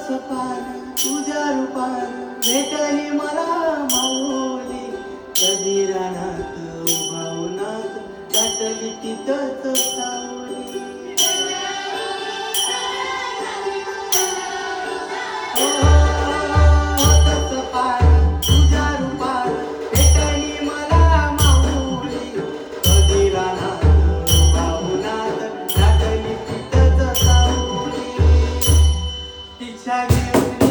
कसं पार तुझ्या रूपात भेटली मला माऊली. कधी रानात उभावनात दाटली तिथंच सावली. कसं पार तुझ्या रूपात भेटली मला माऊली. कधी रानात उभावनात दाटली तिथंच सावली. तिच्या घेऊन